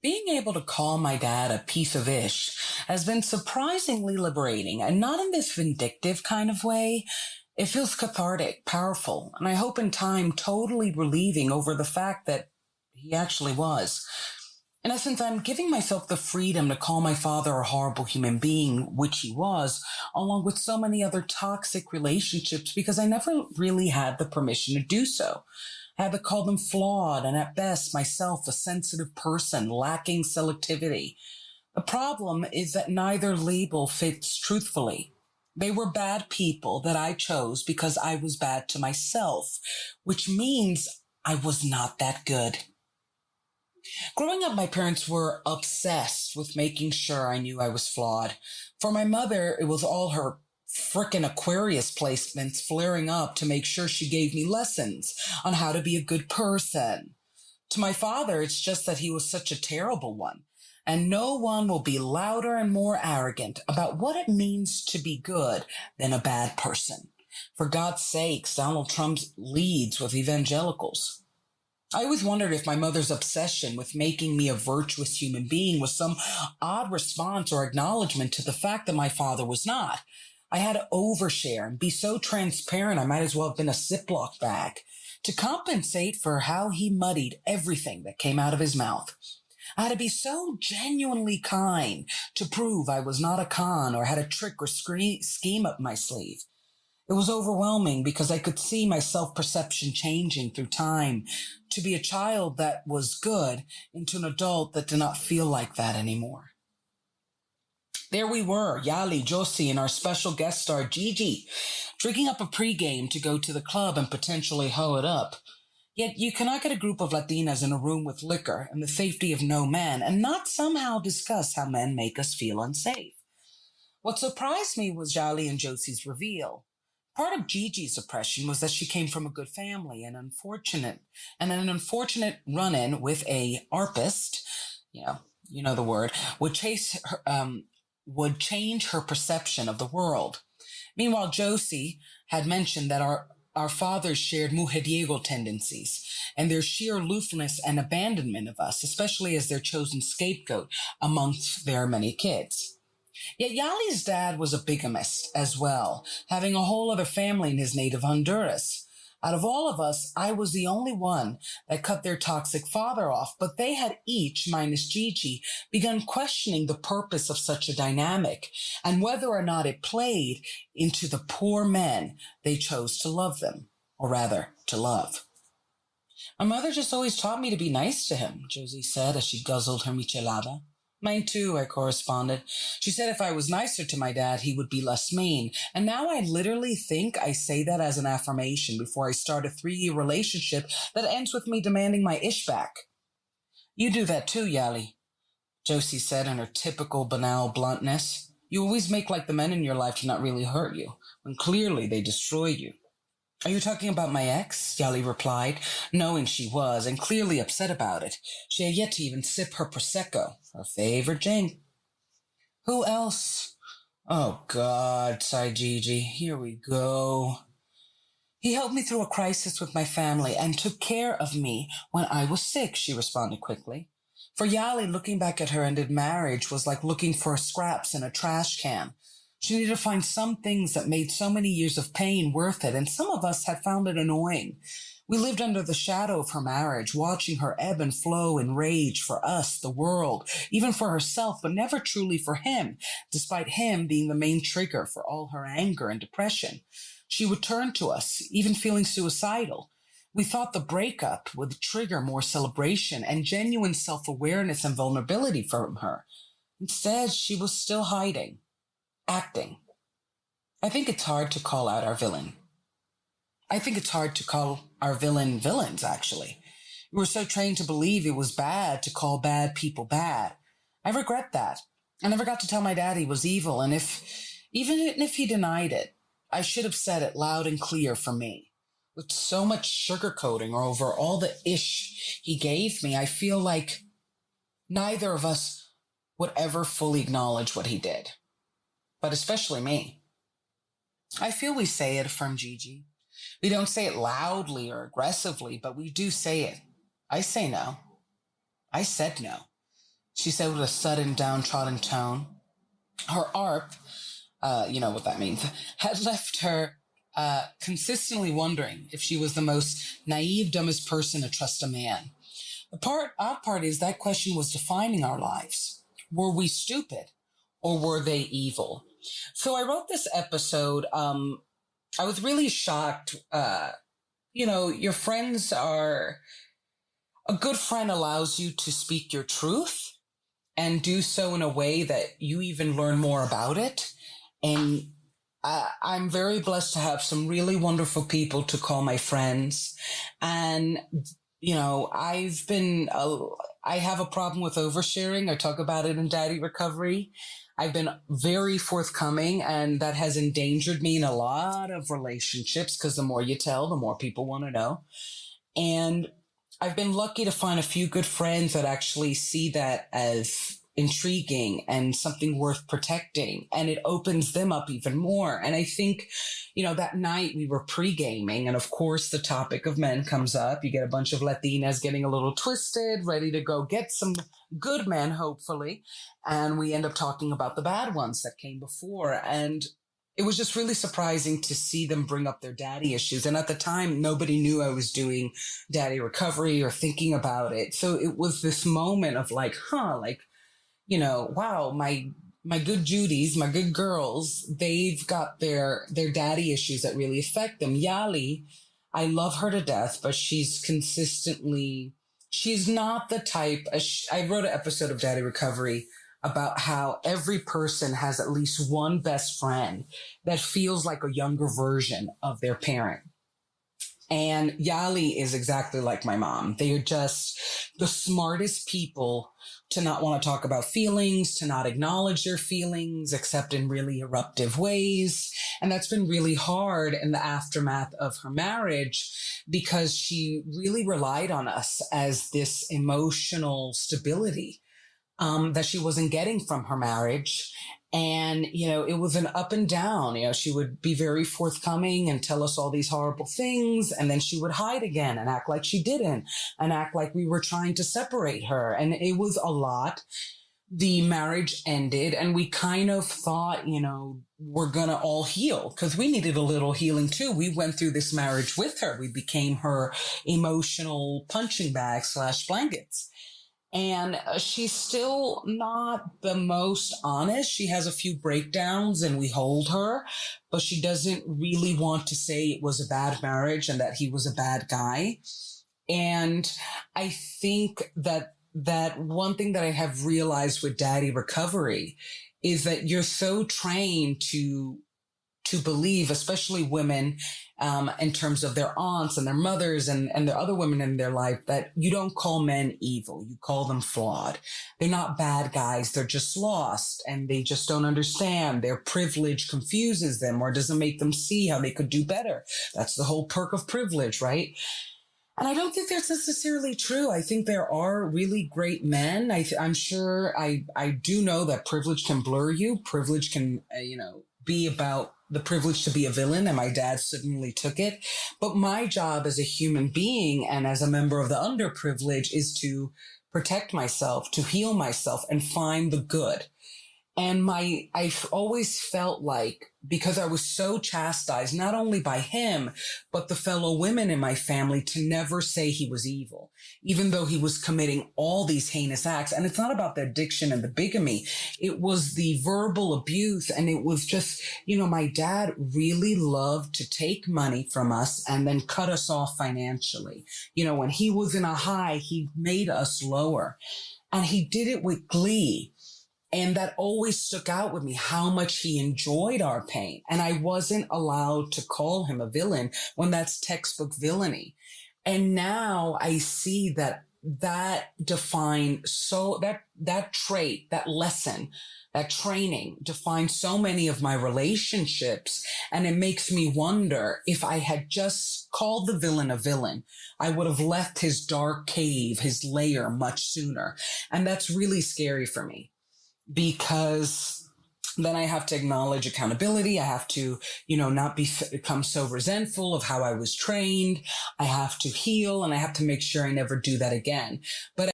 Being able to call my dad a piece of ish has been surprisingly liberating, and not in this vindictive kind of way. It feels cathartic, powerful, and I hope in time totally relieving over the fact that he actually was. In essence, I'm giving myself the freedom to call my father a horrible human being, which he was, along with so many other toxic relationships, because I never really had the permission to do so. I had to call them flawed and at best myself a sensitive person lacking selectivity. The problem is that neither label fits truthfully. They were bad people that I chose because I was bad to myself, which means I was not that good. Growing up, my parents were obsessed with making sure I knew I was flawed. For my mother, it was all her frickin' Aquarius placements flaring up to make sure she gave me lessons on how to be a good person. To my father, it's just that he was such a terrible one. And no one will be louder and more arrogant about what it means to be good than a bad person. For God's sakes, Donald Trump leads with evangelicals. I always wondered if my mother's obsession with making me a virtuous human being was some odd response or acknowledgement to the fact that my father was not. I had to overshare and be so transparent I might as well have been a Ziploc bag to compensate for how he muddied everything that came out of his mouth. I had to be so genuinely kind to prove I was not a con or had a trick or scheme up my sleeve. It was overwhelming because I could see my self-perception changing through time to be a child that was good into an adult that did not feel like that anymore. There we were, Yali, Josie, and our special guest star, Gigi, drinking up a pregame to go to the club and potentially hoe it up. Yet you cannot get a group of Latinas in a room with liquor and the safety of no man and not somehow discuss how men make us feel unsafe. What surprised me was Yali and Josie's reveal. Part of Gigi's oppression was that she came from a good family and an unfortunate run-in with a arpist, you know the word, would change her perception of the world. Meanwhile, Josie had mentioned that our fathers shared mujeriego tendencies and their sheer aloofness and abandonment of us, especially as their chosen scapegoat amongst their many kids. Yet Yali's dad was a bigamist as well, having a whole other family in his native Honduras. Out of all of us, I was the only one that cut their toxic father off, but they had each, minus Gigi, begun questioning the purpose of such a dynamic and whether or not it played into the poor men they chose to love them, or rather, to love. My mother just always taught me to be nice to him, Josie said as she guzzled her michelada. Mine too, I corresponded. She said if I was nicer to my dad, he would be less mean. And now I literally think I say that as an affirmation before I start a 3-year relationship that ends with me demanding my ish back. You do that too, Yali, Josie said in her typical banal bluntness. You always make like the men in your life do not really hurt you, when clearly they destroy you. Are you talking about my ex? Yali replied, knowing she was, and clearly upset about it. She had yet to even sip her Prosecco, her favorite drink. Who else? Oh, God, sighed Gigi. Here we go. He helped me through a crisis with my family and took care of me when I was sick, she responded quickly. For Yali, looking back at her ended marriage was like looking for scraps in a trash can. She needed to find some things that made so many years of pain worth it, and some of us had found it annoying. We lived under the shadow of her marriage, watching her ebb and flow in rage for us, the world, even for herself, but never truly for him, despite him being the main trigger for all her anger and depression. She would turn to us, even feeling suicidal. We thought the breakup would trigger more celebration and genuine self-awareness and vulnerability from her. Instead, she was still hiding. Acting. I think it's hard to call out our villain. I think it's hard to call our villains, actually. We were so trained to believe it was bad to call bad people bad. I regret that. I never got to tell my dad he was evil, and even if he denied it, I should have said it loud and clear for me. With so much sugarcoating over all the ish he gave me, I feel like neither of us would ever fully acknowledge what he did. But especially me. I feel we say it, affirmed Gigi. We don't say it loudly or aggressively, but we do say it. I say no. I said no. She said with a sudden, downtrodden tone. Her ARP, you know what that means, had left her consistently wondering if she was the most naive, dumbest person to trust a man. Odd part is that question was defining our lives. Were we stupid or were they evil? So I wrote this episode. I was really shocked. Your friends are, a good friend allows you to speak your truth and do so in a way that you even learn more about it. And I'm very blessed to have some really wonderful people to call my friends. And, I have a problem with oversharing. I talk about it in Daddy Recovery. I've been very forthcoming, and that has endangered me in a lot of relationships because the more you tell, the more people want to know. And I've been lucky to find a few good friends that actually see that as intriguing and something worth protecting, and it opens them up even more. And I think, that night we were pre-gaming, and of course the topic of men comes up. You get a bunch of Latinas getting a little twisted, ready to go get some good men, hopefully, and we end up talking about the bad ones that came before. And it was just really surprising to see them bring up their daddy issues. And at the time, nobody knew I was doing Daddy Recovery or thinking about it. So it was this moment of wow, my good Judies, my good girls, they've got their daddy issues that really affect them. Yali, I love her to death, but she's not the type. I wrote an episode of Daddy Recovery about how every person has at least one best friend that feels like a younger version of their parent. And Yali is exactly like my mom. They are just the smartest people to not want to talk about feelings, to not acknowledge their feelings, except in really eruptive ways. And that's been really hard in the aftermath of her marriage because she really relied on us as this emotional stability that she wasn't getting from her marriage. And, it was an up and down. She would be very forthcoming and tell us all these horrible things. And then she would hide again and act like she didn't and act like we were trying to separate her. And it was a lot. The marriage ended and we kind of thought, we're going to all heal because we needed a little healing too. We went through this marriage with her. We became her emotional punching bag / blankets. And she's still not the most honest. She has a few breakdowns and we hold her, but she doesn't really want to say it was a bad marriage and that he was a bad guy. And I think that one thing that I have realized with Daddy Recovery is that you're so trained to believe, especially women, in terms of their aunts and their mothers and their other women in their life, that you don't call men evil. You call them flawed. They're not bad guys. They're just lost and they just don't understand. Their privilege confuses them or doesn't make them see how they could do better. That's the whole perk of privilege, right? And I don't think that's necessarily true. I think there are really great men. I'm sure I do know that privilege can blur you. Privilege can, be about the privilege to be a villain, and my dad certainly took it. But my job as a human being and as a member of the underprivileged is to protect myself, to heal myself, and find the good. And I've always felt like, because I was so chastised, not only by him, but the fellow women in my family, to never say he was evil, even though he was committing all these heinous acts. And it's not about the addiction and the bigamy. It was the verbal abuse. And it was just, my dad really loved to take money from us and then cut us off financially. When he was in a high, he made us lower, and he did it with glee. And that always stuck out with me, how much he enjoyed our pain. And I wasn't allowed to call him a villain when that's textbook villainy. And now I see that trait, that lesson, that training defines so many of my relationships. And it makes me wonder, if I had just called the villain a villain, I would have left his dark cave, his lair, much sooner. And that's really scary for me, because then I have to acknowledge accountability. I have to, not become so resentful of how I was trained. I have to heal, and I have to make sure I never do that again. But